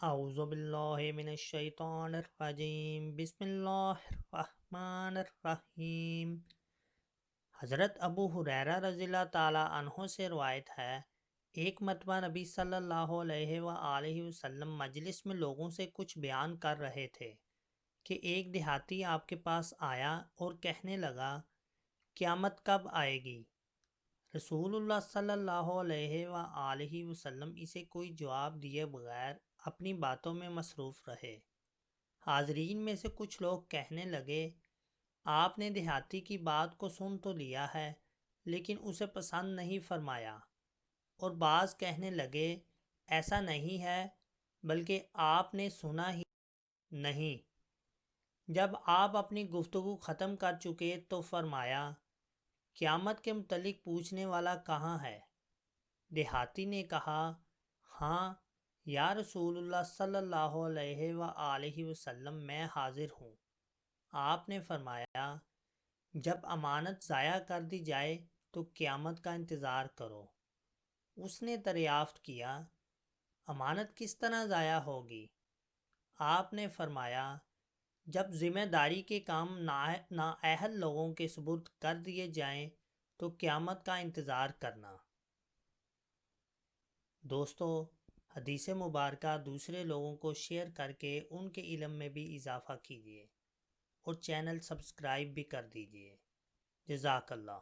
اعوذ باللہ من الشیطان الرجیم بسم اللہ الرحمن الرحیم۔ حضرت ابو ہریرہ رضی اللہ تعالیٰ عنہ سے روایت ہے، ایک مرتبہ نبی صلی اللہ علیہ وآلہ وسلم مجلس میں لوگوں سے کچھ بیان کر رہے تھے کہ ایک دیہاتی آپ کے پاس آیا اور کہنے لگا، قیامت کب آئے گی؟ رسول اللہ صلی اللہ علیہ وآلہ وسلم اسے کوئی جواب دیے بغیر اپنی باتوں میں مصروف رہے۔ حاضرین میں سے کچھ لوگ کہنے لگے، آپ نے دیہاتی کی بات کو سن تو لیا ہے لیکن اسے پسند نہیں فرمایا، اور بعض کہنے لگے، ایسا نہیں ہے بلکہ آپ نے سنا ہی نہیں۔ جب آپ اپنی گفتگو ختم کر چکے تو فرمایا، قیامت کے متعلق پوچھنے والا کہاں ہے؟ دیہاتی نے کہا، ہاں یا رسول اللہ صلی اللہ علیہ وآلہ وسلم، میں حاضر ہوں۔ آپ نے فرمایا، جب امانت ضائع کر دی جائے تو قیامت کا انتظار کرو۔ اس نے دریافت کیا، امانت کس طرح ضائع ہوگی؟ آپ نے فرمایا، جب ذمہ داری کے کام نااہل لوگوں کے سپرد کر دیے جائیں تو قیامت کا انتظار کرنا۔ دوستو، حدیث مبارکہ دوسرے لوگوں کو شیئر کر کے ان کے علم میں بھی اضافہ کیجیے اور چینل سبسکرائب بھی کر دیجیے۔ جزاک اللہ۔